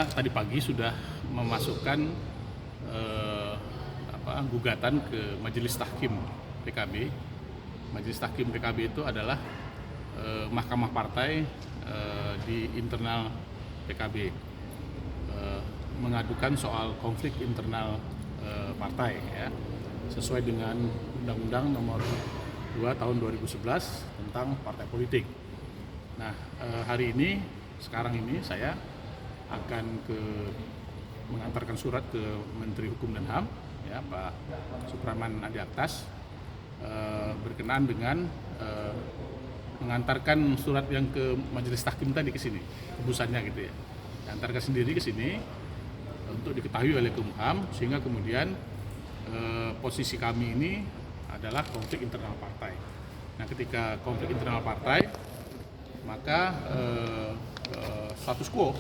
saya tadi pagi sudah memasukkan gugatan ke Majelis Tahkim PKB. Majelis Tahkim PKB itu adalah mahkamah partai di internal PKB, mengadukan soal konflik internal partai, ya, sesuai dengan Undang-Undang Nomor 2 Tahun 2011 tentang partai politik. Nah, hari ini, sekarang ini saya akan mengantarkan surat ke Menteri Hukum dan HAM, ya, Pak Supraman Andi Aktas, berkenaan dengan mengantarkan surat yang ke Majelis Tahkim tadi ke sini, tebusannya gitu ya. Antarkan sendiri ke sini untuk diketahui oleh Kumham, sehingga kemudian posisi kami ini adalah konflik internal partai. Nah, ketika konflik internal partai, maka status quo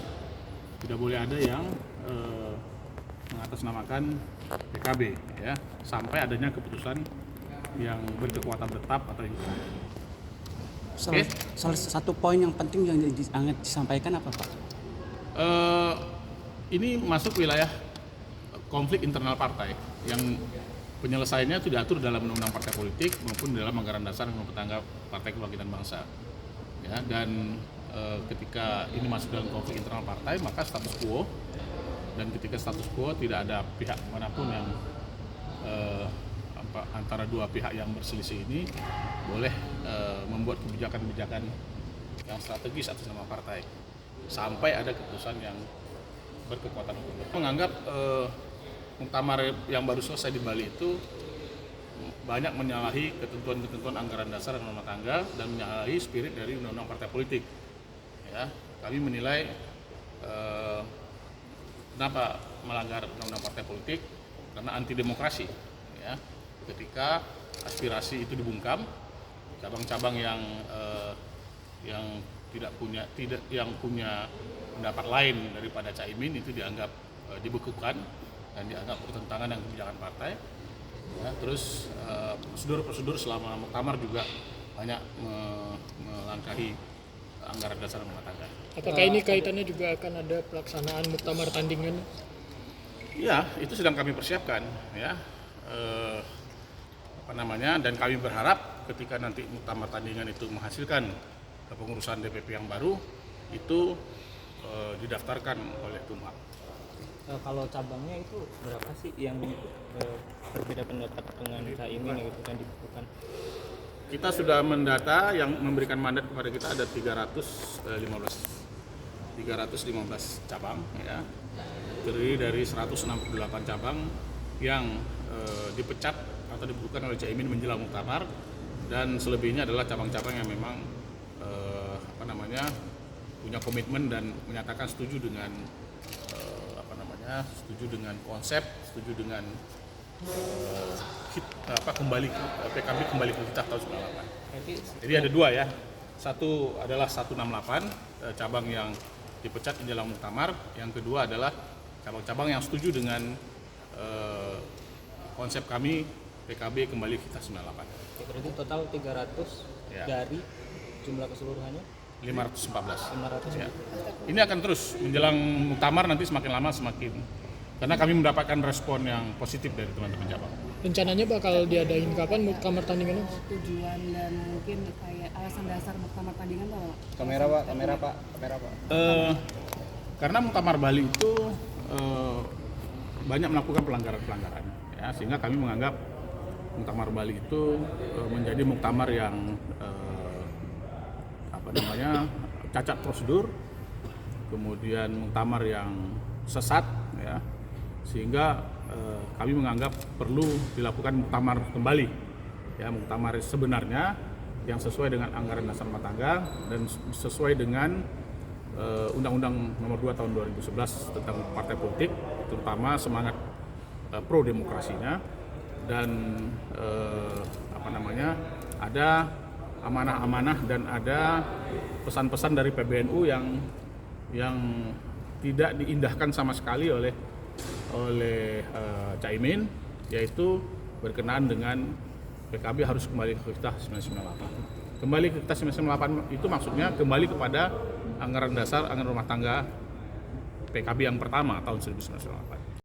tidak boleh ada yang mengatasnamakan PKB, ya, sampai adanya keputusan yang berkekuatan tetap atau yang Salah satu poin yang penting yang disampaikan apa, Pak? Ini masuk wilayah konflik internal partai yang penyelesaiannya itu diatur dalam Undang-Undang Partai Politik maupun dalam Anggaran Dasar Rumah Tangga Partai Kebangkitan Bangsa. Ya, dan ketika ini masuk dalam konflik internal partai, maka status quo, dan ketika status quo tidak ada pihak manapun yang antara dua pihak yang berselisih ini boleh membuat kebijakan-kebijakan yang strategis atas nama partai sampai ada keputusan yang berkekuatan hukum. Menganggap muktamar yang baru selesai di Bali itu banyak menyalahi ketentuan-ketentuan anggaran dasar dan rumah tangga dan menyalahi spirit dari undang-undang partai politik. Ya, kami menilai kenapa melanggar undang-undang partai politik, karena anti demokrasi. Ya, ketika aspirasi itu dibungkam, cabang-cabang yang yang punya pendapat lain daripada Caimin itu dianggap dibekukan dan dianggap bertentangan dengan kebijakan partai. Ya, terus prosedur-prosedur selama muktamar juga banyak melangkahi anggaran dasar rumah tangga. Apakah ini kaitannya juga akan ada pelaksanaan muktamar tandingan? Ya, itu sedang kami persiapkan, ya. Dan kami berharap ketika nanti muktamar tandingan itu menghasilkan kepengurusan DPP yang baru, itu didaftarkan oleh Kumham. Kalau cabangnya itu berapa sih yang berbeda pendapat dengan Caimin gitu kan dibutuhkan? Kita sudah mendata, yang memberikan mandat kepada kita ada 315 cabang, ya, terdiri dari 168 cabang yang dipecat atau dibutuhkan oleh Caimin menjelang muktamar, dan selebihnya adalah cabang-cabang yang memang punya komitmen dan menyatakan setuju dengan konsep, setuju dengan PKB kembali ke kitab tahun 98. Jadi ada dua, ya. Satu adalah 168 cabang yang dipecat menjelang muktamar, yang kedua adalah cabang-cabang yang setuju dengan konsep kami PKB kembali ke kitab 98. Berarti total 300 ya. Dari jumlah keseluruhannya 514. 500. Ya. Ini akan terus menjelang muktamar, nanti semakin lama semakin, karena kami mendapatkan respon yang positif dari teman-teman cabang. Rencananya bakal diadain kapan muktamar tandingannya? Tujuan dan mungkin kayak alasan dasar muktamar tandingan tuh. Kamera pak. Karena muktamar Bali itu banyak melakukan pelanggaran-pelanggaran, ya, sehingga kami menganggap muktamar Bali itu menjadi muktamar yang cacat prosedur, kemudian muktamar yang sesat, ya, sehingga kami menganggap perlu dilakukan muktamar kembali, ya, muktamar sebenarnya yang sesuai dengan anggaran dasar rumah tangga dan sesuai dengan Undang-Undang Nomor 2 Tahun 2011 tentang partai politik, terutama semangat pro demokrasinya, dan ada amanah-amanah dan ada pesan-pesan dari PBNU yang tidak diindahkan sama sekali oleh Caimin, yaitu berkenaan dengan PKB harus kembali ke Kitab 1998. Kembali ke Kitab 1998 itu maksudnya kembali kepada anggaran dasar, anggaran rumah tangga PKB yang pertama tahun 1998.